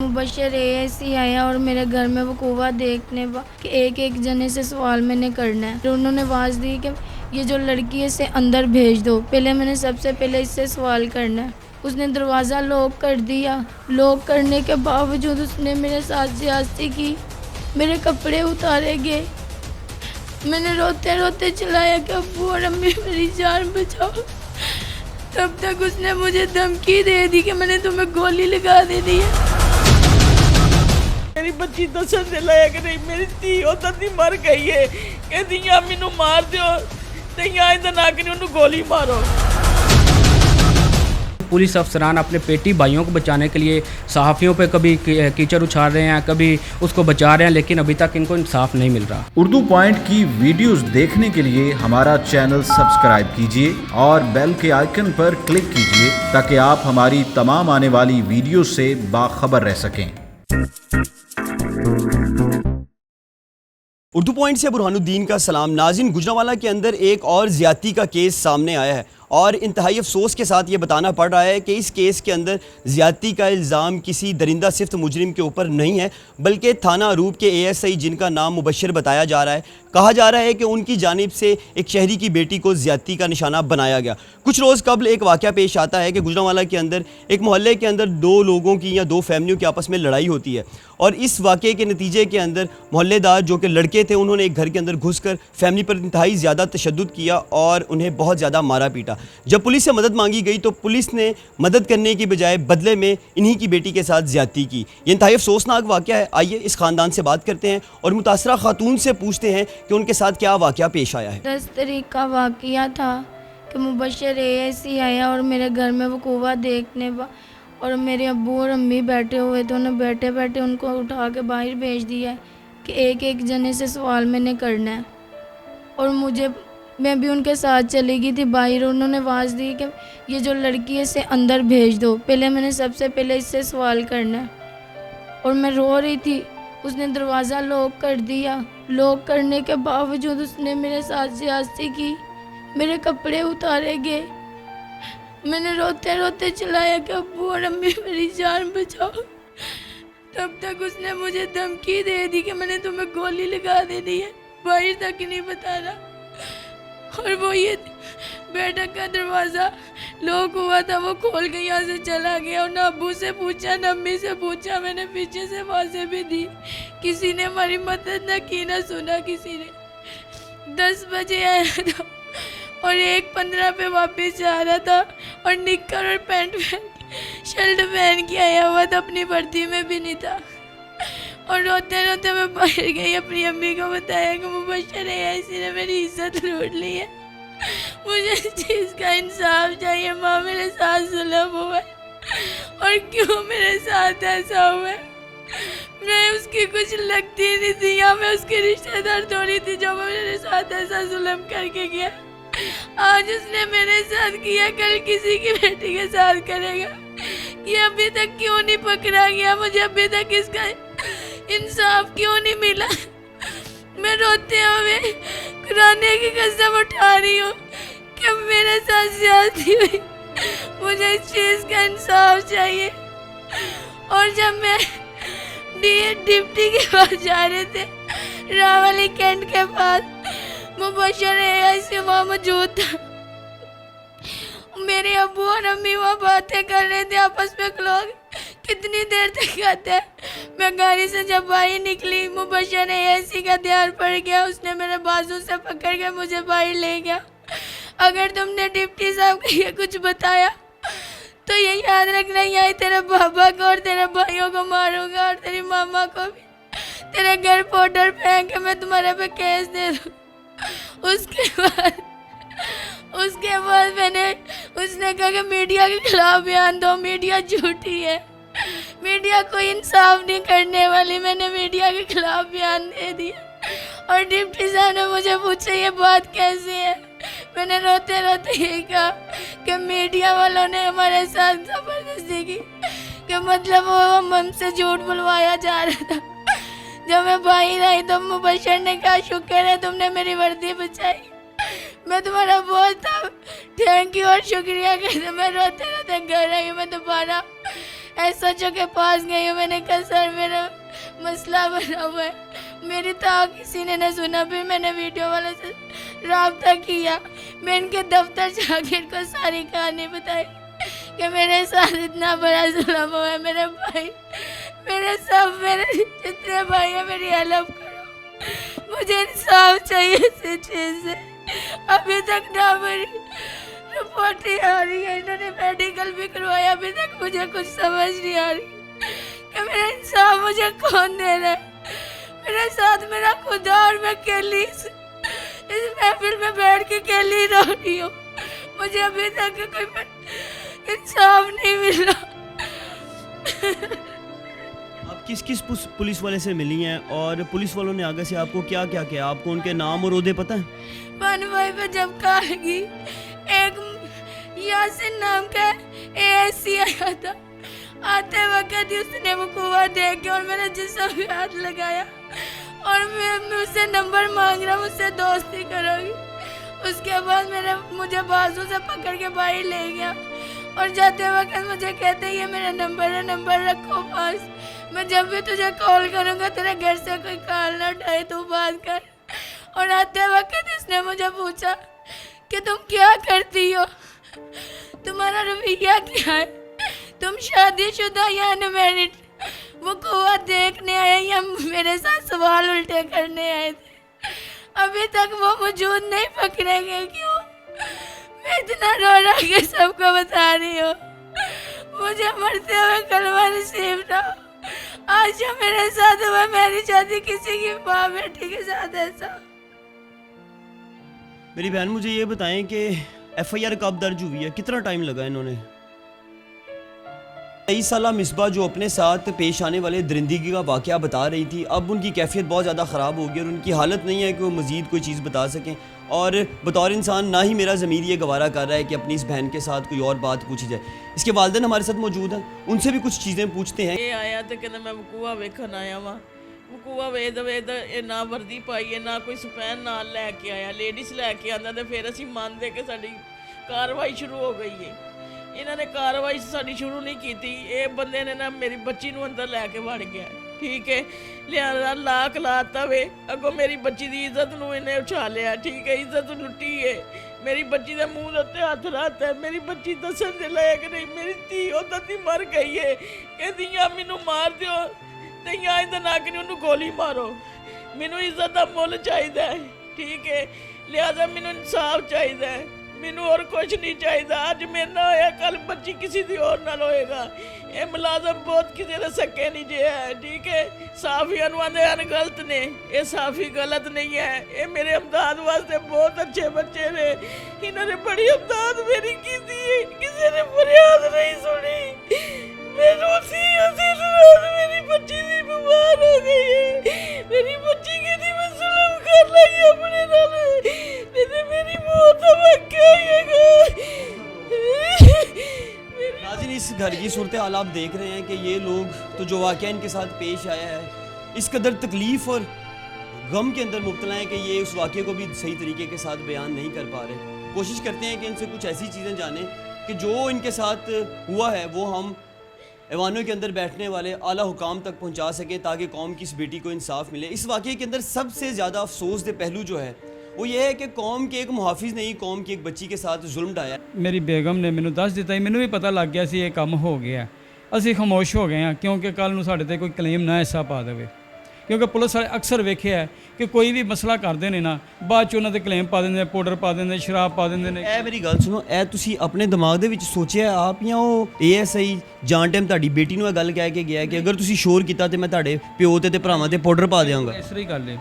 मुबशर ऐसी आया और मेरे घर में वकूवा देखने कि एक एक जने से सवाल मैंने करना है। तो उन्होंने आवाज़ दी कि ये जो लड़की है इसे अंदर भेज दो। पहले मैंने सबसे पहले इससे सवाल करना है। उसने दरवाज़ा लॉक कर दिया। लॉक करने के बावजूद उसने मेरे साथ ज़्यादती की। मेरे कपड़े उतारे गए। मैंने रोते रोते चिल्लाया कि अब्बू और अम्मी मेरी जान बचाओ। तब तक उसने मुझे धमकी दे दी कि मैंने तुम्हें गोली लगा देनी है। मेरी बच्ची दसन दे लाया कि नहीं मेरी धी उधर दी मर गई है, कहती या मैनू मार दो ते या इधर ना कि उन्हें गोली मारो। पुलिस अफसरान अपने पेटी भाइयों को बचाने के लिए सहाफ़ियों पे कभी कीचड़ उछाल रहे हैं, कभी उसको बचा रहे हैं, लेकिन अभी तक इनको इंसाफ नहीं मिल रहा। उर्दू पॉइंट की वीडियोस देखने के लिए हमारा चैनल सब्सक्राइब कीजिए और बेल के आइकन पर क्लिक कीजिए ताकि आप हमारी तमाम आने वाली वीडियो से बाखबर रह सकें। उर्दू पॉइंट से बुरहानुद्दीन का सलाम। नाज़रीन, गुजरांवाला के अंदर एक और ज़्यादती का केस सामने आया है और इंतहाई अफसोस के साथ ये बताना पड़ रहा है कि इस केस के अंदर ज़्यादती का इल्ज़ाम किसी दरिंदा सिफ्त मुजरिम के ऊपर नहीं है, बल्कि थाना अरूब के ASI जिनका नाम मुबशर बताया जा रहा है, कहा जा रहा है कि उनकी जानिब से एक शहरी की बेटी को ज़्यादती का निशाना बनाया गया। कुछ रोज़ कबल एक वाक़या पेश आता है कि गुजरांवाला के अंदर एक मोहल्ले के अंदर दो लोगों की या दो फैमिलियों की आपस में लड़ाई होती है और इस वाक़े के नतीजे के अंदर मोहल्लेदार जो कि लड़के थे उन्होंने एक घर के अंदर घुसकर फैमिली पर इंतहाई ज़्यादा तशद्दुद किया और उन्हें बहुत ज़्यादा मारा पीटा। जब पुलिस से मदद मांगी गई तो पुलिस ने मदद करने की बजाय बदले में इन्हीं की बेटी के साथ ज़्यादती की। ये इंतहाई अफसोसनाक वाक़या है। आइए इस ख़ानदान से बात करते हैं और मुतासरा खातून से पूछते हैं कि उनके साथ क्या वाक़या पेश आया है। 10 तारीख का वाक़या था कि मुबशर ऐसी आया और मेरे घर में वकूवा देखने और मेरे अब्बू और अम्मी बैठे हुए थे। उन्हें बैठे बैठे उनको उठा के बाहर भेज दिया है कि एक एक जने से सवाल मैंने करना है और मैं भी उनके साथ चली गई थी बाहर। उन्होंने आवाज़ दी कि ये जो लड़की है इसे अंदर भेज दो। पहले मैंने सबसे पहले इससे सवाल करना है और मैं रो रही थी। उसने दरवाज़ा लॉक कर दिया। लॉक करने के बावजूद उसने मेरे साथ ज़्यादती की। मेरे कपड़े उतारे गए। मैंने रोते रोते चिल्लाया कि अब्बू और अम्मी मेरी जान बचाओ। तब तक उसने मुझे धमकी दे दी कि मैंने तुम्हें गोली लगा देनी है। बाहर तक नहीं बता रहा। और वो ये बैठक का दरवाज़ा लॉक हुआ था, वो खोल के यहाँ से चला गया और ना अब्बू से पूछा ना अम्मी से पूछा। मैंने पीछे से आवाज़ें भी दी, किसी ने हमारी मदद ना की ना सुना किसी ने। 10 बजे आया था और 1:15 पे वापस जा रहा था और निक्कर और पैंट शर्ट पहन के आया हुआ था, अपनी वर्दी में भी नहीं था। और रोते रोते मैं बाहर गई, अपनी अम्मी को बताया कि मुबशर ऐसी ने मेरी इज्जत लूट ली है, मुझे इस चीज़ का इंसाफ चाहिए। माँ मेरे साथ जुल्म हुआ है और क्यों मेरे साथ ऐसा हुआ है। मैं उसकी कुछ लगती नहीं थी या मैं उसकी रिश्तेदार थोड़ी थी जो मेरे साथ ऐसा जुल्म करके गया। आज उसने मेरे साथ किया, कल किसी की बेटी के साथ करेगा। ये अभी तक क्यों नहीं पकड़ा गया? मुझे अभी तक इसका इंसाफ क्यों नहीं मिला? मैं रोते हुए खुराने की कसम उठा रही हूँ कि मेरे साथ ज्यादती हुई, मुझे इस चीज़ का इंसाफ चाहिए। और जब मैं डिप्टी के पास जा रहे थे, रावली कैंट के पास, मुबशर ऐसे वहाँ मौजूद था। मेरे अब्बू और अम्मी वहाँ बातें कर रहे थे आपस में। लोग कितनी देर तक कहते हैं। मैं गाड़ी से जब बाहर निकली, मुबशर ऐसी का ध्यान पड़ गया। उसने मेरे बाजू से पकड़ के मुझे बाहर ले गया। अगर तुमने डिप्टी साहब को ये कुछ बताया तो ये याद रखना, यही तेरे बाबा को और तेरे भाइयों को मारूंगा और तेरी मामा को भी। तेरे घर पाउडर फेंक के मैं तुम्हारे पे केस दे दूँ। उसके बाद उसने कहा कि मीडिया के खिलाफ बयान दो, मीडिया झूठी है, मीडिया कोई इंसाफ नहीं करने वाली। मैंने मीडिया के खिलाफ बयान दे दिया और डिप्टी साहब ने मुझे पूछा ये बात कैसी है। मैंने रोते रोते यही कहा कि मीडिया वालों ने हमारे साथ ज़बरदस्ती की, कि मतलब वो हमसे झूठ बुलवाया जा रहा था। जब मैं बाहर आई तो मुबशर ने कहा शुक्र है तुमने मेरी वर्दी बचाई, मैं तुम्हारा बहुत थैंक यू और शुक्रिया कहते। मैं रोते रोते घर आई। मैं दोबारा एसएचओ के पास गई हूँ, मैंने कहा सर मेरा मसला बना हुआ है, मेरी तो किसी ने न सुना। फिर मैंने वीडियो वाले से रब्ता किया, मैं इनके दफ्तर जाके इनको सारी कहानी बताई कि मेरे साथ इतना बड़ा जुल्म हुआ है। मेरे भाई, मेरे जितने भाई हैं मेरी हेल्प करो, मुझे इंसाफ चाहिए इस चीज़ से। अभी तक ना मेरी रिपोर्ट ही आ रही है, इन्होंने मेडिकल भी करवाया, अभी तक मुझे कुछ समझ नहीं आ रही कि मेरा इंसाफ मुझे कौन दे रहा है। मेरे साथ मेरा खुदा और मैं अकेली इस महफिल में बैठ के अकेली रो रही हूँ। मुझे अभी तक कोई इंसाफ नहीं मिला। आप किस पुलिस वाले से मिली हैं और पुलिस वालों ने आगे से आपको क्या क्या किया? आपको उनके नाम और ओहदे पता है? वन भाई पे जब कहेगी, एक यासिन नाम का एएससी आया था, आते वक्त ही उसने वो कुआं देख के और मेरे जिस्म पे हाथ लगाया और मैं उससे नंबर मांग रहा, मुझसे दोस्ती करोगी। उसके बाद मुझे बाजू से पकड़ के बाहर ले गया और जाते वक्त मुझे कहते ये मेरा नंबर है, नंबर रखो पास, मैं जब भी तुझे कॉल करूँगा तेरे घर से कोई कॉल ना उठाए तू बात कर। और आते वक्त इसने मुझे पूछा कि तुम क्या करती हो, तुम्हारा रवैया क्या है, तुम शादीशुदा या अनमैरिड। वो कुआं देखने आए या मेरे साथ सवाल उल्टे करने आए थे। अभी तक वो मौजूद नहीं पकड़े गए। क्यों? मैं इतना रो रहा कि सबको बता रही हूँ, मुझे मरते हुए कलमा नसीब ना हो। आज जो मेरे साथ हुआ, मेरी शादी किसी की माँ बेटी के साथ ऐसा। मेरी बहन मुझे ये बताएं कि एफआईआर कब दर्ज हुई है, कितना टाइम लगा इन्होंने? 23 साला मिसबा जो अपने साथ पेश आने वाले दरिंदगी का वाक़या बता रही थी, अब उनकी कैफियत बहुत ज़्यादा ख़राब हो गई और उनकी हालत नहीं है कि वो मज़ीद कोई चीज़ बता सकें। और बतौर इंसान ना ही मेरा ज़मीर ये गवारा कर रहा है कि अपनी इस बहन के साथ कोई और बात पूछी जाए। इसके वालिदैन हमारे साथ मौजूद हैं, उनसे भी कुछ चीज़ें पूछते हैं। ये आया तो कहना मैं वकूआ वेखन आया वहाँ, वकूआ वेद ना वर्दी पाई है, ना कोई सपैन नाल लैके आया, लेडीज़ लैके आंदा तो फिर असीं मनदे कि साडी कार्रवाई शुरू हो गई है। इन्हों ने कार्रवाई साड़ी शुरू नहीं की थी। ये बंदे ने ना मेरी बच्ची नूं अंदर लैके वड़ गया, ठीक है, लिया लाख लाता वे अगों मेरी बच्ची की इज्जत नूं इन्हें उछालिया, ठीक है, इज्जत लुटी है। मेरी बच्ची के मुँह के उत्ते हथ रखता है, मेरी बच्ची दसन दे लायक नहीं, मेरी धी उधर दी मर गई है, कहती या मैनू मार दिओ ते या इधर नक नहीं उन्होंने गोली मारो, मैनू इज्जत का मुल चाहिए, ठीक है, लिहाजा मैनू इंसाफ चाहिए, मैनू और कुछ नहीं चाहिए। अज मेरे ना होया कल बच्ची किसी दी और नाल होएगा। ये मुलाजम बहुत किसी दे सके नहीं जे है, ठीक है, साफी अनुआंदे अन गलत ने, ये साफी गलत नहीं है। ये मेरे अमदाद वास्ते बहुत अच्छे बच्चे ने, इन्होंने बड़ी अमदाद मेरी की थी, किसी ने फरियाद नहीं सुनी। मेरी बच्ची दी बीमार हो गई है, मेरी बच्ची की थी मैं जुल्म कर लगी अपने नाल, नहीं मेरी मौत अब क्या नाज़रीन, इस घर की सूरत हाल आप देख रहे हैं कि ये लोग तो जो वाक़या इनके साथ पेश आया है, इस कदर तकलीफ़ और गम के अंदर मुब्तला है कि ये उस वाक़े को भी सही तरीके के साथ बयान नहीं कर पा रहे। कोशिश करते हैं कि इनसे कुछ ऐसी चीज़ें जानें कि जो इनके साथ हुआ है वो हम ऐवानों के अंदर बैठने वाले आला हुकाम तक पहुंचा सकें ताकि कौम की इस बेटी को इंसाफ मिले। इस वाक़े के अंदर सबसे ज़्यादा अफसोस दे पहलू जो है वो ये है कि कौम के एक मुहाफिज ने ही कौम की एक बच्ची के साथ जुल्म ढाया। मेरी बेगम ने मैनू दस दिता ही, मैनू भी पता लग गया सी ये काम हो गया, असी खामोश हो गए हैं क्योंकि कल नूं साडे ते कोई क्लेम ना ऐसा पा देवे, क्योंकि पुलिस वाले अक्सर वेखिया है कि कोई भी मसला करते हैं ना बाद च उन्हां ते क्लेम पा देंगे, पाउडर पा देंगे, शराब पा देंगे ने। ए मेरी गल सुनो, ए तुसी अपने दिमाग दे विच सोचिया आप या ਉਹ ASI जान टाइम ਤੁਹਾਡੀ बेटी ਨੂੰ ਇਹ ਗੱਲ ਕਹਿ ਕੇ ਗਿਆ ਕਿ ਅਗਰ ਤੁਸੀਂ ਸ਼ੋਰ ਕੀਤਾ ਤੇ ਮੈਂ ਤੁਹਾਡੇ ਪਿਓ ਤੇ ਭਰਾਵਾਂ ਤੇ ਪਾਊਡਰ ਪਾ ਦਿਆਂਗਾ? ਇਸ ਤਰ੍ਹਾਂ ਗੱਲ ਹੈ,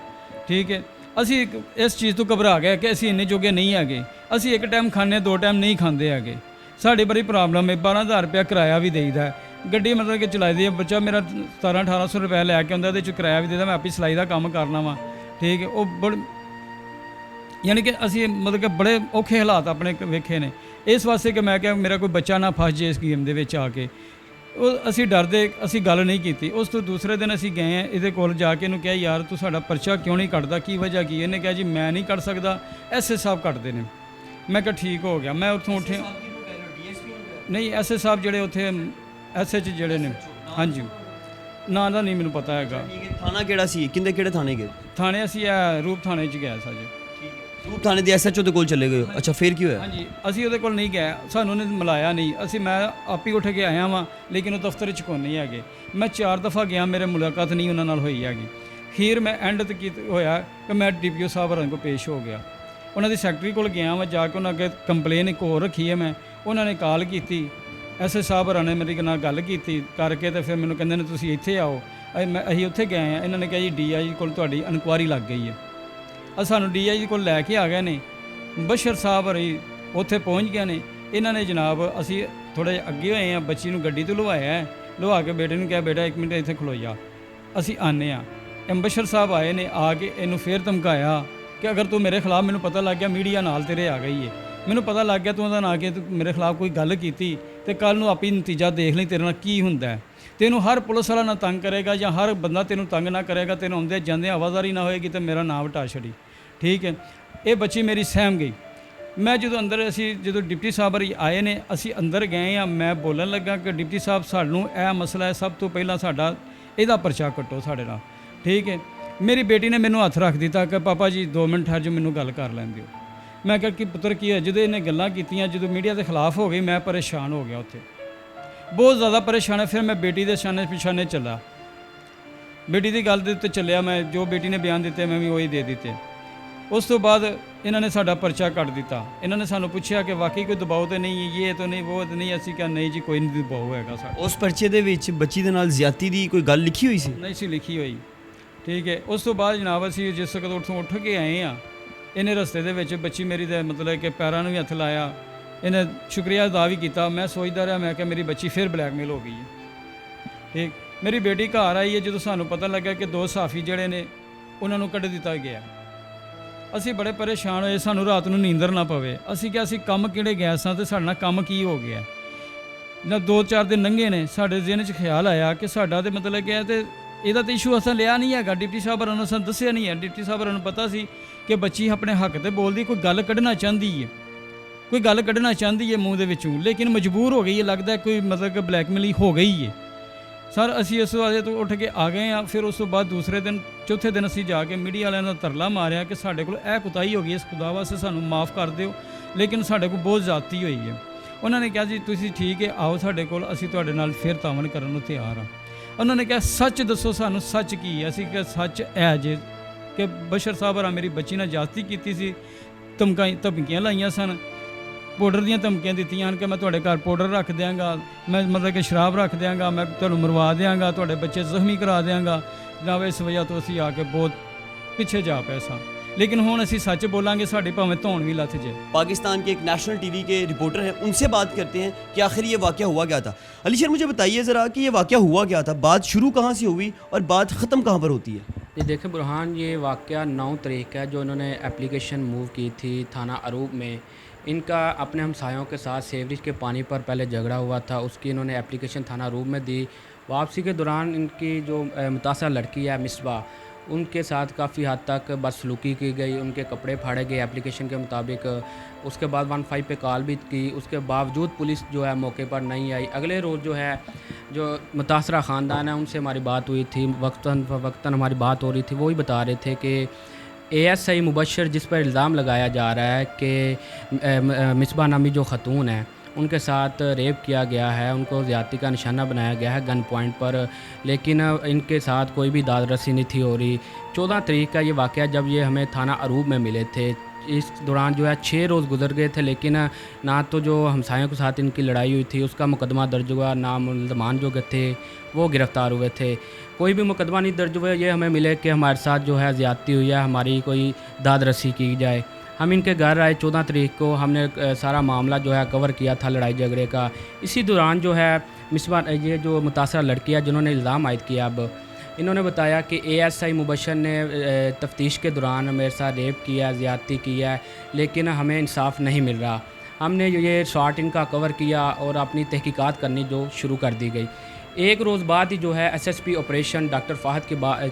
ਠੀਕ ਹੈ। ਅਸੀਂ ਇਸ ਚੀਜ਼ ਤੋਂ ਘਬਰਾ ਗਏ ਕਿ ਅਸੀਂ ਇੰਨੇ ਜੋਗੇ ਨਹੀਂ ਹੈਗੇ, ਅਸੀਂ ਇੱਕ ਟਾਈਮ ਖਾਂਦੇ 2 ਟਾਈਮ ਨਹੀਂ ਖਾਂਦੇ ਹੈਗੇ। ਸਾਡੇ ਬੜੀ ਪ੍ਰੋਬਲਮ ਹੈ, 12,000 ਰੁਪਇਆ ਕਿਰਾਇਆ ਵੀ ਦੇਈਦਾ, ਗੱਡੀ ਮਤਲਬ ਕਿ ਚਲਾਈ ਦੀ ਹੈ, ਬੱਚਾ ਮੇਰਾ 1700-1800 ਰੁਪਏ ਲੈ ਕੇ ਆਉਂਦਾ, ਉਹਦੇ 'ਚ ਕਿਰਾਇਆ ਵੀ ਦੇਦਾ, ਮੈਂ ਆਪੀ ਸਿਲਾਈ ਦਾ ਕੰਮ ਕਰਨਾ ਵਾ, ਠੀਕ ਹੈ। ਉਹ ਯਾਨੀ ਕਿ ਅਸੀਂ ਮਤਲਬ ਕਿ ਬੜੇ ਔਖੇ ਹਾਲਾਤ ਆਪਣੇ ਵੇਖੇ ਨੇ, ਇਸ ਵਾਸਤੇ ਕਿ ਮੈਂ ਕਿਹਾ ਮੇਰਾ ਕੋਈ ਬੱਚਾ ਨਾ ਫਸ ਜੇ ਇਸ ਗੇਮ ਦੇ ਵਿੱਚ ਆ ਕੇ। ਉਹ ਅਸੀਂ ਡਰਦੇ ਅਸੀਂ ਗੱਲ ਨਹੀਂ ਕੀਤੀ। ਉਸ ਤੋਂ ਦੂਸਰੇ ਦਿਨ ਅਸੀਂ ਗਏ ਹਾਂ ਇਹਦੇ ਕੋਲ ਜਾ ਕੇ ਇਹਨੂੰ ਕਿਹਾ ਯਾਰ ਤੂੰ ਸਾਡਾ ਪਰਚਾ ਕਿਉਂ ਨਹੀਂ ਕੱਢਦਾ, ਕੀ ਵਜ੍ਹਾ ਕੀ? ਇਹਨੇ ਕਿਹਾ ਜੀ ਮੈਂ ਨਹੀਂ ਕੱਢ ਸਕਦਾ, ਐਸਏ ਸਾਹਿਬ ਕੱਢਦੇ ਨੇ। ਮੈਂ ਕਿਹਾ ਠੀਕ ਹੋ ਗਿਆ। ਮੈਂ ਉੱਥੋਂ ਉੱਠਿਆ, ਨਹੀਂ ਐਸਏ ਸਾਹਿਬ ਜਿਹੜੇ ਉੱਥੇ ਐਸਐਚ ਜਿਹੜੇ ਨੇ, ਹਾਂਜੀ ਨਾਂ ਦਾ ਨਹੀਂ ਮੈਨੂੰ ਪਤਾ ਹੈਗਾ। ਠੀਕ ਹੈ, ਥਾਣਾ ਕਿਹੜਾ ਸੀ, ਕਿਹੜੇ ਥਾਣੇ ਗਏ? ਥਾਣੇ ਅਸੀਂ ਇਹ ਰੂਪ ਥਾਣੇ 'ਚ ਗਏ ਸਾਂ ਜੀ। ਰੂਪ ਥਾਣੇ ਦੇ ਐਸਐਚਓ ਦੇ ਕੋਲ ਚਲੇ ਗਏ ਹੋ? ਅੱਛਾ, ਫਿਰ ਕੀ ਹੋਇਆ? ਹਾਂਜੀ, ਅਸੀਂ ਉਹਦੇ ਕੋਲ ਨਹੀਂ ਗਏ, ਸਾਨੂੰ ਉਹਨੇ ਮਿਲਾਇਆ ਨਹੀਂ। ਮੈਂ ਆਪ ਹੀ ਉੱਠ ਕੇ ਆਇਆ ਵਾਂ, ਲੇਕਿਨ ਉਹ ਦਫ਼ਤਰ 'ਚ ਕੋਈ ਨਹੀਂ ਹੈਗੇ। ਮੈਂ 4 ਦਫਾ ਗਿਆ, ਮੇਰੇ ਮੁਲਾਕਾਤ ਨਹੀਂ ਉਹਨਾਂ ਨਾਲ ਹੋਈ ਹੈਗੀ। ਫਿਰ ਮੈਂ ਐਂਡ ਤੇ ਕੀ ਹੋਇਆ ਕਿ ਮੈਂ DPO ਸਾਹਿਬ ਹੋਰਾਂ ਕੋਲ ਪੇਸ਼ ਹੋ ਗਿਆ। ਉਹਨਾਂ ਦੀ ਸੈਕਟਰੀ ਕੋਲ ਗਿਆ ਮੈਂ, ਜਾ ਕੇ ਉਹਨਾਂ ਅੱਗੇ ਕੰਪਲੇਨ ਇੱਕ ਹੋਰ ਰੱਖੀ ਹੈ ਮੈਂ। ਉਹਨਾਂ ਨੇ ਕਾਲ ਕੀਤੀ, ਐਸਐਚ ਸਾਹਿਬ ਹੋਰਾਂ ਨੇ ਮੇਰੀ ਨਾਲ ਗੱਲ ਕੀਤੀ ਕਰਕੇ, ਤੇ ਫਿਰ ਮੈਨੂੰ ਕਹਿੰਦੇ ਨੇ ਤੁਸੀਂ ਇੱਥੇ ਆਓ। ਅਸੀਂ ਉੱਥੇ ਗਏ ਆ। ਇਹਨਾਂ ਨੇ ਕਿਹਾ ਜੀ DIG ਕੋਲ ਤੁਹਾਡੀ ਇਨਕੁਆਇਰੀ ਲੱਗ ਗਈ ਹੈ। ਸਾਨੂੰ DIG ਕੋਲ ਲੈ ਕੇ ਆ ਗਏ ਨੇ। ਬਸ਼ਰ ਸਾਹਿਬ ਹੋਰੀ ਉੱਥੇ ਪਹੁੰਚ ਗਏ ਨੇ। ਇਹਨਾਂ ਨੇ ਜਨਾਬ, ਅਸੀਂ ਥੋੜ੍ਹਾ ਜਿਹਾ ਅੱਗੇ ਹੋਏ ਆ, ਬੱਚੀ ਨੂੰ ਗੱਡੀ ਤੋਂ ਲਵਾਇਆ, ਲਵਾ ਕੇ ਬੇਟੇ ਨੂੰ ਕਿਹਾ ਬੇਟਾ 1 ਮਿੰਟ ਇੱਥੇ ਖਲੋ ਜਾ, ਅਸੀਂ ਆਨੇ ਆ। ਅੰਬਸ਼ਰ ਸਾਹਿਬ ਆਏ ਨੇ, ਆ ਕੇ ਇਹਨੂੰ ਫੇਰ ਧਮਕਾਇਆ ਕਿ ਅਗਰ ਤੂੰ ਮੇਰੇ ਖਿਲਾਫ, ਮੈਨੂੰ ਪਤਾ ਲੱਗ ਗਿਆ ਮੀਡੀਆ ਨਾਲ ਤੇਰੇ ਆ ਗਈ ਹੈ, ਮੈਨੂੰ ਪਤਾ ਲੱਗ ਗਿਆ ਤੂੰ ਉਹਦਾ ਨਾਂ ਕਿ ਤੂੰ ਮੇਰੇ ਖਿਲਾਫ ਕੋਈ ਗੱਲ ਕੀਤੀ ਤੇ ਕੱਲ ਨੂੰ ਆਪੀ ਨਤੀਜਾ ਦੇਖ ਲਈ ਤੇਰੇ ਨਾਲ ਕੀ ਹੁੰਦਾ ਹੈ। ਤੈਨੂੰ ਹਰ ਪੁਲਿਸ ਵਾਲਾ ਨਾ ਤੰਗ ਕਰੇਗਾ ਜਾਂ ਹਰ ਬੰਦਾ ਤੈਨੂੰ ਤੰਗ ਨਾ ਕਰੇਗਾ, ਤੈਨੂੰ ਆਉਂਦੇ ਜਾਂਦੇ ਆਵਾਜ਼ਾਰੀ ਨਾ ਹੋਏਗੀ ਤੇ ਮੇਰਾ ਨਾਮ ਹਟਾ ਛੜੀ। ਠੀਕ ਹੈ, ਇਹ ਬੱਚੀ ਮੇਰੀ ਸਹਿਮ ਗਈ। ਮੈਂ ਜਦੋਂ ਡਿਪਟੀ ਸਾਹਿਬ ਆਏ ਨੇ, ਅਸੀਂ ਅੰਦਰ ਗਏ ਆ। ਮੈਂ ਬੋਲਣ ਲੱਗਾ ਕਿ ਡਿਪਟੀ ਸਾਹਿਬ ਸਾਨੂੰ ਇਹ ਮਸਲਾ ਹੈ, ਸਭ ਤੋਂ ਪਹਿਲਾਂ ਸਾਡਾ ਇਹਦਾ ਪਰਚਾ ਕੱਟੋ ਸਾਡੇ ਨਾਲ। ਠੀਕ ਹੈ, ਮੇਰੀ ਬੇਟੀ ਨੇ ਮੈਨੂੰ ਹੱਥ ਰੱਖ ਦਿੱਤਾ ਕਿ ਪਾਪਾ ਜੀ 2 ਮਿੰਟ ਠਹਿਰ ਜਾਓ, ਮੈਨੂੰ ਗੱਲ ਕਰ ਲੈਣ ਦਿਓ। ਮੈਂ ਕਿਹਾ ਕਿ ਪੁੱਤਰ ਕੀ ਹੈ? ਜਦੋਂ ਇਹਨੇ ਗੱਲਾਂ ਕੀਤੀਆਂ, ਜਦੋਂ ਮੀਡੀਆ ਦੇ ਖਿਲਾਫ ਹੋ ਗਈ, ਮੈਂ ਪਰੇਸ਼ਾਨ ਹੋ ਗਿਆ, ਉੱਥੇ ਬਹੁਤ ਜ਼ਿਆਦਾ ਪਰੇਸ਼ਾਨ ਹੈ। ਫਿਰ ਮੈਂ ਬੇਟੀ ਦੇ ਪਿਛਾਨੇ ਚੱਲਾ, ਬੇਟੀ ਦੀ ਗੱਲ ਦੇ ਉੱਤੇ ਚੱਲਿਆ ਮੈਂ। ਜੋ ਬੇਟੀ ਨੇ ਬਿਆਨ ਦਿੱਤੇ ਮੈਂ ਵੀ ਉਹੀ ਦੇ ਦਿੱਤੇ। ਉਸ ਤੋਂ ਬਾਅਦ ਇਹਨਾਂ ਨੇ ਸਾਡਾ ਪਰਚਾ ਕੱਟ ਦਿੱਤਾ। ਇਹਨਾਂ ਨੇ ਸਾਨੂੰ ਪੁੱਛਿਆ ਕਿ ਵਾਕਈ ਕੋਈ ਦਬਾਅ ਤਾਂ ਨਹੀਂ, ਇਹ ਤਾਂ ਨਹੀਂ, ਉਹ ਤਾਂ ਨਹੀਂ। ਅਸੀਂ ਕਿਹਾ ਨਹੀਂ ਜੀ, ਕੋਈ ਨਹੀਂ ਦਬਾਅ ਹੈਗਾ ਸਾਡਾ। ਉਸ ਪਰਚੇ ਦੇ ਵਿੱਚ ਬੱਚੀ ਦੇ ਨਾਲ ਜ਼ਿਆਦਤੀ ਦੀ ਕੋਈ ਗੱਲ ਲਿਖੀ ਹੋਈ ਸੀ? ਨਹੀਂ ਸੀ ਲਿਖੀ ਹੋਈ। ਠੀਕ ਹੈ, ਉਸ ਤੋਂ ਬਾਅਦ ਜਨਾਬ ਅਸੀਂ ਜਿਸ ਵਕਤ ਉੱਥੋਂ ਉੱਠ ਕੇ ਆਏ ਆ, ਇਹਨੇ ਰਸਤੇ ਦੇ ਵਿੱਚ ਬੱਚੀ ਮੇਰੀ ਦੇ ਮਤਲਬ ਕਿ ਪੈਰਾਂ ਨੂੰ ਵੀ ਹੱਥ ਲਾਇਆ। ਇਹਨੇ ਸ਼ੁਕਰੀਆ ਅਦਾ ਵੀ ਕੀਤਾ। ਮੈਂ ਸੋਚਦਾ ਰਿਹਾ, ਮੈਂ ਕਿਹਾ ਮੇਰੀ ਬੱਚੀ ਫਿਰ ਬਲੈਕਮੇਲ ਹੋ ਗਈ ਹੈ। ਠੀਕ, ਮੇਰੀ ਬੇਟੀ ਘਰ ਆਈ ਹੈ ਜਦੋਂ ਸਾਨੂੰ ਪਤਾ ਲੱਗਾ ਕਿ 2 ਸਾਫੀ ਜਿਹੜੇ ਨੇ ਉਹਨਾਂ ਨੂੰ ਕੱਢ ਦਿੱਤਾ ਗਿਆ। ਅਸੀਂ ਬੜੇ ਪਰੇਸ਼ਾਨ ਹੋਏ, ਸਾਨੂੰ ਰਾਤ ਨੂੰ ਨੀਂਦਰ ਨਾ ਪਵੇ। ਅਸੀਂ ਕਿਹਾ ਅਸੀਂ ਕੰਮ ਕਿਹੜੇ ਗਏ ਸਾਂ ਤੇ ਸਾਡੇ ਨਾਲ ਕੰਮ ਕੀ ਹੋ ਗਿਆ ਨਾ। 2-4 ਦਿਨ ਲੰਘੇ ਨੇ, ਸਾਡੇ ਜ਼ਿਹਨ 'ਚ ਖਿਆਲ ਆਇਆ ਕਿ ਸਾਡਾ ਤੇ ਮਤਲਬ ਕਿ ਤੇ ਇਹਦਾ ਤਾਂ ਇਸ਼ੂ ਅਸਾਂ ਲਿਆ ਨਹੀਂ ਹੈਗਾ। ਡਿਪਟੀ ਸਾਹਿਬ ਹੋਰਾਂ ਨੂੰ ਸਾਨੂੰ ਦੱਸਿਆ ਨਹੀਂ ਹੈ। ਡਿਪਟੀ ਸਾਹਿਬ ਹੋਰਾਂ ਨੂੰ ਪਤਾ ਸੀ ਕਿ ਬੱਚੀ ਆਪਣੇ ਹੱਕ ਤੇ ਬੋਲਦੀ, ਕੋਈ ਗੱਲ ਕੱਢਣਾ ਚਾਹੁੰਦੀ ਹੈ, ਕੋਈ ਗੱਲ ਕੱਢਣਾ ਚਾਹੁੰਦੀ ਹੈ ਮੂੰਹ ਦੇ ਵਿੱਚੋਂ, ਲੇਕਿਨ ਮਜਬੂਰ ਹੋ ਗਈ ਹੈ। ਲੱਗਦਾ ਕੋਈ ਮਤਲਬ ਕਿ ਬਲੈਕਮੇਲ ਹੋ ਗਈ ਹੈ। ਸਰ ਅਸੀਂ ਇਸ ਵਾਜੇ ਤੋਂ ਉੱਠ ਕੇ ਆ ਗਏ ਹਾਂ। ਫਿਰ ਉਸ ਤੋਂ ਬਾਅਦ ਦੂਸਰੇ ਦਿਨ, ਚੌਥੇ ਦਿਨ ਅਸੀਂ ਜਾ ਕੇ ਮੀਡੀਆ ਵਾਲਿਆਂ ਦਾ ਤਰਲਾ ਮਾਰਿਆ ਕਿ ਸਾਡੇ ਕੋਲ ਇਹ ਕੁਤਾਹੀ ਹੋ ਗਈ, ਇਸ ਖੁਦਾ ਵਾਸਤੇ ਸਾਨੂੰ ਮਾफ़ ਕਰ ਦਿਓ, ਲੇਕਿਨ ਸਾਡੇ ਕੋਲ ਬਹੁਤ ਜ਼ਿਆਦਤੀ ਹੋਈ ਹੈ। ਉਹਨਾਂ ਨੇ ਕਿਹਾ ਜੀ ਤੁਸੀਂ ਠੀਕ ਹੈ, ਆਓ ਸਾਡੇ ਕੋਲ, ਅਸੀਂ ਤੁਹਾਡੇ ਨਾਲ ਫਿਰ ਤਾਮਨ ਕਰਨ ਨੂੰ ਤਿਆਰ ਹਾਂ। ਉਹਨਾਂ ਨੇ ਕਿਹਾ ਸੱਚ ਦੱਸੋ ਸਾਨੂੰ, ਸੱਚ ਕੀ ਹੈ? ਅਸੀਂ ਕਿਹਾ ਸੱਚ ਇਹ ਜੇ ਕਿ ਬਸ਼ਰ ਸਾਹਿਬ ਹੋਰਾਂ ਮੇਰੀ ਬੱਚੀ ਨਾਲ ਜ਼ਿਆਦਤੀ ਕੀਤੀ ਸੀ, ਧਮਕੀਆਂ ਲਾਈਆਂ ਸਨ, ਪਾਊਡਰ ਦੀਆਂ ਧਮਕੀਆਂ ਦਿੱਤੀਆਂ ਹਨ ਕਿ ਮੈਂ ਤੁਹਾਡੇ ਘਰ ਪਾਊਡਰ ਰੱਖ ਦਿਆਂਗਾ, ਮੈਂ ਮਤਲਬ ਕਿ ਸ਼ਰਾਬ ਰੱਖ ਦਿਆਂਗਾ, ਮੈਂ ਤੁਹਾਨੂੰ ਮਰਵਾ ਦਿਆਂਗਾ, ਤੁਹਾਡੇ ਬੱਚੇ ਜ਼ਖਮੀ ਕਰਾ ਦਿਆਂਗਾ। ਜਨਾਬ ਇਸ ਵਜ੍ਹਾ ਤੋਂ ਅਸੀਂ ਆ ਕੇ ਬਹੁਤ ਪਿੱਛੇ ਜਾ ਪਏ ਸਾਂ, लेकिन हुण असीं सच बोलांगे, साड़ी भावें धौण भी लथ जाए। पाकिस्तान के एक नेशनल टीवी के रिपोर्टर हैं, उनसे बात करते हैं कि आखिर ये वाक़या हुआ क्या था। अली सर मुझे बताइए ज़रा कि ये वाक़या हुआ क्या था, बात शुरू कहाँ से हुई और बात ख़त्म कहाँ पर होती है? ये देखें बुरहान, ये वाक़या 9 तारीख का जो इन्होंने एप्लीकेशन मूव की थी थाना अरूब में, इनका अपने हमसायों के साथ सेवरेज के पानी पर पहले झगड़ा हुआ था, उसकी इन्होंने एप्लीकेशन थाना अरूब में दी। वापसी के दौरान इनकी जो मुतासर लड़की है मिसबा, उनके साथ काफ़ी हद तक बदसलूकी की गई, उनके कपड़े फाड़े गए एप्लीकेशन के मुताबिक। उसके बाद 15 पे कॉल भी की, उसके बावजूद पुलिस जो है मौके पर नहीं आई। अगले रोज़ जो है जो मुतासरा ख़ानदान है उनसे हमारी बात हुई थी, वक्तन हमारी बात हो रही थी। वही बता रहे थे कि ASI मुबशर जिस पर इल्ज़ाम लगाया जा रहा है कि मिसबा नामी जो ख़तून है उनके साथ रेप किया गया है, उनको ज़्यादती का निशाना बनाया गया है गन पॉइंट पर, लेकिन इनके साथ कोई भी दाद रसी नहीं थी हो रही। 14 तारीख का ये वाक़या जब ये हमें थाना अरूब में मिले थे, इस दौरान जो है 6 रोज़ गुजर गए थे, लेकिन ना तो जो हमसायों के साथ इनकी लड़ाई हुई थी उसका मुकदमा दर्ज हुआ, ना मुल्ज़मान जो थे वो गिरफ़्तार हुए थे, कोई भी मुकदमा नहीं दर्ज हुआ। ये हमें मिले कि हमारे साथ जो है ज़्यादती हुई है, हमारी कोई दाद रसी की जाए। हम इनके घर आए 14 तारीख को, हमने सारा मामला जो है कवर किया था लड़ाई झगड़े का। इसी दौरान जो है मिसबा ये जो मुतासरा लड़की है जिन्होंने इल्ज़ाम आयद किया, अब इन्होंने बताया कि ASI मुबशर ने तफ्तीश के दौरान मेरे साथ रेप किया, ज़्यादती किया है, लेकिन हमें इंसाफ नहीं मिल रहा। हमने ये शॉर्ट इनका कवर किया और अपनी तहकीकात करनी जो शुरू कर दी गई। एक रोज़ बाद ही जो है SSP ऑपरेशन डॉक्टर फ़ाहद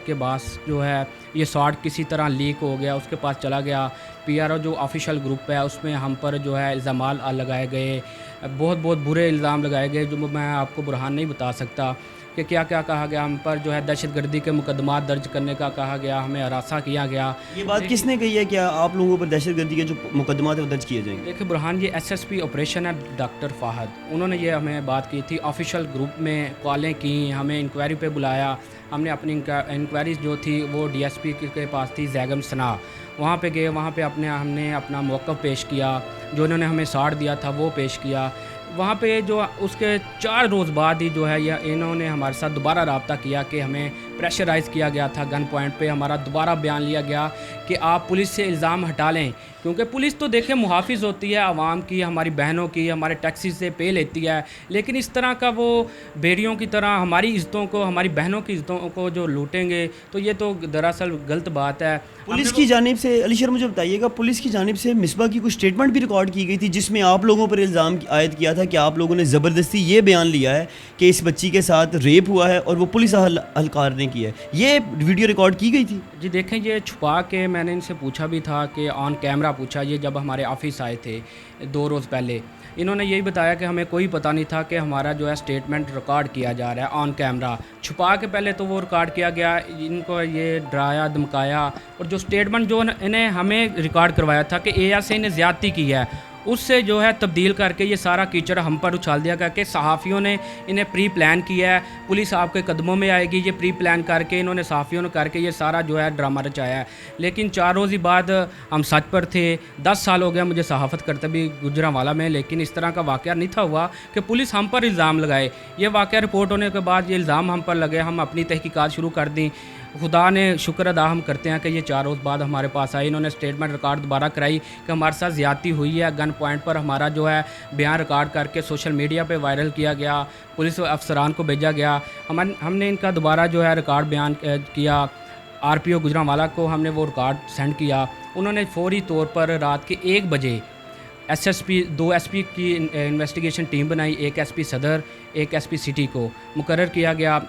के पास जो है ये शॉट किसी तरह लीक हो गया, उसके पास चला गया। PRO जो ऑफिशियल ग्रुप है उसमें हम पर जो है इल्ज़ाम लगाए गए, बहुत बुरे इल्ज़ाम लगाए गए जो मैं आपको बुरहान नहीं बता सकता कि क्या क्या कहा गया। हम पर जो है दहशतगर्दी के मुकदमा दर्ज करने का कहा गया, हमें हरासा किया गया। ये बात किसने कही है कि आप लोगों पर दहशतगर्दी के जो मुकदमा थे वो दर्ज किए जाएंगे? देखिए बुरहान, ये SSP ऑपरेशन है डॉक्टर फ़ाहद, उन्होंने ये हमें बात की थी। ऑफिशियल ग्रुप में कॉलें की, हमें इंक्वायरी पे बुलाया। हमने अपनी इंक्वायरीज जो थी वो DSP के पास थी जैगम सना, वहाँ पे गए, वहाँ पे हमने अपना मौक़िफ़ पेश किया, जो उन्होंने हमें साड़ दिया था वो पेश किया। वहाँ पे जो उसके 4 रोज़ बाद ही जो है या इन्होंने हमारे साथ दोबारा रब्ता किया कि हमें प्रेशराइज़ किया गया था। गन पॉइंट पे हमारा दोबारा बयान लिया गया कि आप पुलिस से इल्ज़ाम हटा लें, क्योंकि पुलिस तो देखें मुहाफ़िज़ होती है आवाम की, हमारी बहनों की, हमारे टैक्सी से पे लेती है, लेकिन इस तरह का वो बेड़ियों की तरह हमारी इज़्ज़तों को, हमारी बहनों की इज़्ज़तों को जो लूटेंगे, तो ये तो दरअसल गलत बात है। पुलिस की जानिब से, अली सर मुझे बताइएगा, पुलिस की जानिब से मिसबा की कुछ स्टेटमेंट भी रिकॉर्ड की गई थी जिसमें आप लोगों पर इल्ज़ाम आयद किया था कि आप लोगों ने ज़बरदस्ती ये बयान लिया है कि इस बच्ची के साथ रेप हुआ है और वो पुलिस अहलकार ने किया है। ये वीडियो रिकॉर्ड की गई थी? जी देखें, ये छुपा के मैंने इनसे पूछा भी था कि ऑन कैमरा पूछा, ये जब हमारे ऑफिस आए थे 2 रोज़ पहले, इन्होंने यही बताया कि हमें कोई पता नहीं था कि हमारा जो है स्टेटमेंट रिकॉर्ड किया जा रहा है ऑन कैमरा। छुपा के पहले तो वो रिकॉर्ड किया गया, इनको ये डराया धमकाया, और जो स्टेटमेंट जो इन्हें हमें रिकॉर्ड करवाया था कि ASA ने ज़्यादती की है, उससे जो है तब्दील करके ये सारा कीचड़ हम पर उछाल दिया गया कि सहाफ़ियों ने इन्हें प्री प्लान किया है, पुलिस आपके कदमों में आएगी, ये प्री प्लान करके इन्होंने सहाफ़ियों ने करके ये सारा जो है ड्रामा रचाया है। लेकिन 4 रोज़ ही बाद हम सच पर थे। 10 साल हो गया मुझे सहाफ़त करते भी गुजरांवाला में, लेकिन इस तरह का वाक़या नहीं था हुआ कि पुलिस हम पर इल्ज़ाम लगाए। ये वाक़या रिपोर्ट होने के बाद ये इल्ज़ाम हम पर लगे, हम अपनी तहकीकात शुरू कर दी। खुदा ने शुक्र अदा हम करते हैं कि ये 4 रोज़ बाद हमारे पास आई, इन्होंने स्टेटमेंट रिकॉर्ड दोबारा कराई कि हमारे साथ ज़्यादती हुई है। गन पॉइंट पर हमारा जो है बयान रिकॉर्ड करके सोशल मीडिया पे वायरल किया गया, पुलिस अफसरान को भेजा गया। हमने इनका दोबारा जो है रिकॉर्ड बयान किया, RPO गुजरांवाला को हमने वो रिकॉर्ड सेंड किया। उन्होंने फौरी तौर पर रात के 1 बजे दो SP की इन्वेस्टिगेशन टीम बनाई, एक SP सदर, एक SP सिटी को मुकर्रर किया गया।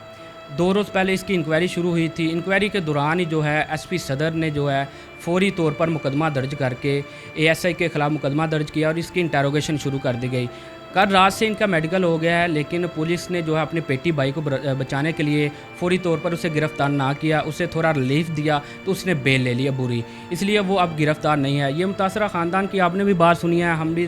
2 रोज़ पहले इसकी इंक्वायरी शुरू हुई थी। इंक्वायरी के दौरान ही जो है SP सदर ने जो है फौरी तौर पर मुकदमा दर्ज करके ASI के ख़िलाफ़ मुकदमा दर्ज किया और इसकी इंटेरोगेशन शुरू कर दी गई। कल रात से इनका मेडिकल हो गया है, लेकिन पुलिस ने जो है अपने पेटी भाई को बचाने के लिए फौरी तौर पर उसे गिरफ़्तार ना किया, उसे थोड़ा रिलीफ दिया तो उसने बेल ले लिया बुरी, इसलिए वो अब गिरफ़्तार नहीं है। ये मुतासरा ख़ानदान की आपने भी बात सुनी है, हम भी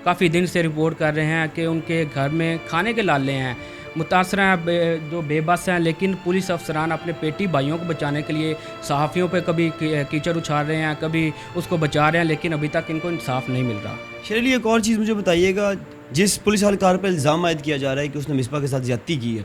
काफ़ी दिन से रिपोर्ट कर रहे हैं कि उनके घर में खाने के लाले हैं, मुतासर हैं, जो बेबस हैं, लेकिन पुलिस अफसरान अपने पेटी भाइयों को बचाने के लिए सहाफ़ियों पे कभी कीचड़ उछाल रहे हैं, कभी उसको बचा रहे हैं, लेकिन अभी तक इनको इंसाफ नहीं मिल रहा। शरीली, एक और चीज़ मुझे बताइएगा, जिस पुलिस अहलकार पर इल्ज़ाम आयद किया जा रहा है कि उसने मिसबा के साथ ज़्यादती की है,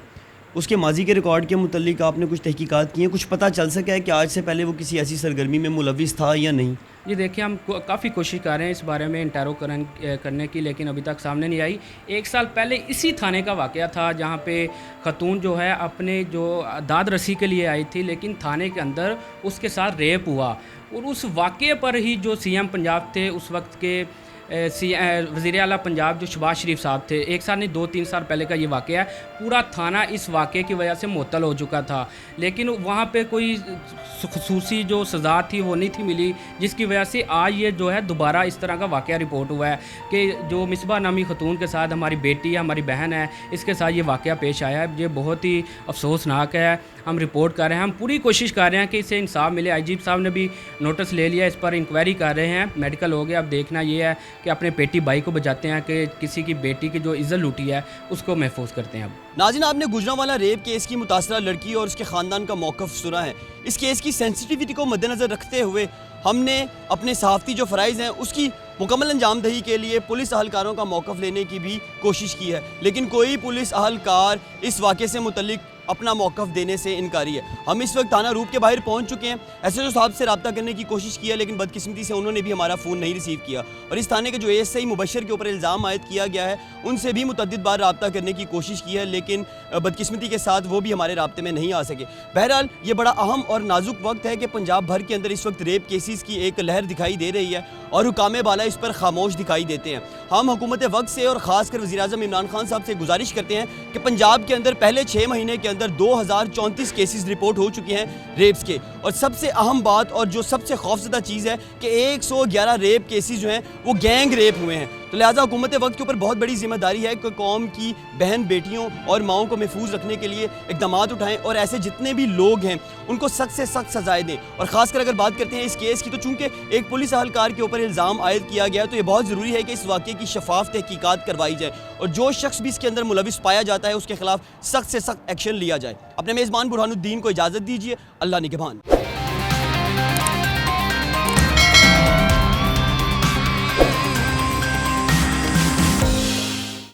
उसके माजी के रिकॉर्ड के मुतल्लिक आपने कुछ तहकीकात की हैं? कुछ पता चल सका है कि आज से पहले वो किसी ऐसी सरगर्मी में मुलविस था या नहीं? ये देखिए, हम काफ़ी कोशिश कर रहे हैं इस बारे में करने की, लेकिन अभी तक सामने नहीं आई। 1 साल पहले इसी थाने का वाक़या था जहाँ पे खतून जो है अपने जो दाद रसी के लिए आई थी, लेकिन थाने के अंदर उसके साथ रेप हुआ, और उस वाक़े पर ही जो CM पंजाब थे उस वक्त के वज़ीर आला पंजाब जो शहबाज शरीफ साहब थे, 1 साल नहीं 2-3 साल पहले का ये वाक़या है। पूरा थाना इस वाक़े की वजह से मुअत्तल हो चुका था, लेकिन वहाँ पे कोई ख़ुसूसी जो सज़ा थी वो नहीं थी मिली, जिसकी वजह से आज ये जो है दोबारा इस तरह का वाक़या रिपोर्ट हुआ है कि जो मिसबा नामी खतून के साथ हमारी बेटी है, हमारी बहन है, इसके साथ ये वाक़या पेश आया है। ये बहुत ही अफसोसनाक है। हम रिपोर्ट कर रहे हैं, हम पूरी कोशिश कर रहे हैं कि इसे इंसाफ मिले। IG साहब ने भी नोटिस ले लिया, इस पर इंक्वायरी कर रहे हैं, मेडिकल हो गया। अब देखना ये है कि अपने बेटी भाई को बचाते हैं कि किसी की बेटी की जो इज़्ज़त लूटी है उसको महफूज करते हैं। अब नाज़रीन, आपने गुजरांवाला रेप केस की मुतासरा लड़की और उसके ख़ानदान का मौक़िफ़ सुना है। इस केस की सेंसिटिविटी को मद्देनज़र रखते हुए हमने अपने सहाफ़ती जो फ़राइज़ हैं उसकी मुकम्मल अंजाम दही के लिए पुलिस अहलकारों का मौक़िफ़ लेने की भी कोशिश की है, लेकिन कोई पुलिस अहलकार इस वाक़े से मुतल्लिक اپنا موقف دینے سے انکاری ہے. ہم اس وقت تھانہ روپ کے باہر پہنچ چکے ہیں. ایس ایچ او صاحب سے رابطہ کرنے کی کوشش کیا لیکن بدقسمتی سے انہوں نے بھی ہمارا فون نہیں ریسیو کیا, اور اس تھانے کے جو ASI مبشر کے اوپر الزام عائد کیا گیا ہے ان سے بھی متعدد بار رابطہ کرنے کی کوشش کی ہے لیکن بدقسمتی کے ساتھ وہ بھی ہمارے رابطے میں نہیں آ سکے. بہرحال یہ بڑا اہم اور نازک وقت ہے کہ پنجاب بھر کے اندر اس وقت ریپ کیسز کی ایک لہر دکھائی دے رہی ہے اور حکام بالا اس پر خاموش دکھائی دیتے ہیں. ہم حکومت وقت سے اور خاص کر وزیر اعظم عمران خان صاحب سے گزارش کرتے ہیں کہ پنجاب کے اندر پہلے 6 مہینے کے اندر 2034 کیسز رپورٹ ہو چکے ہیں ریپس کے, اور سب سے اہم بات اور جو سب سے خوفزدہ چیز ہے کہ 111 ریپ کیسز جو ہیں وہ گینگ ریپ ہوئے ہیں. تو لہٰذا حکومت وقت کے اوپر بہت بڑی ذمہ داری ہے کہ قوم کی بہن بیٹیوں اور ماؤں کو محفوظ رکھنے کے لیے اقدامات اٹھائیں اور ایسے جتنے بھی لوگ ہیں ان کو سخت سے سخت سزائیں دیں. اور خاص کر اگر بات کرتے ہیں اس کیس کی تو چونکہ ایک پولیس اہلکار کے اوپر الزام عائد کیا گیا تو یہ بہت ضروری ہے کہ اس واقعے کی شفاف تحقیقات کروائی جائے اور جو شخص بھی اس کے اندر ملوث پایا جاتا ہے اس کے خلاف سخت سے سخت ایکشن لیا جائے. اپنے میزبان برہان الدین کو اجازت دیجیے. اللہ نگہبان.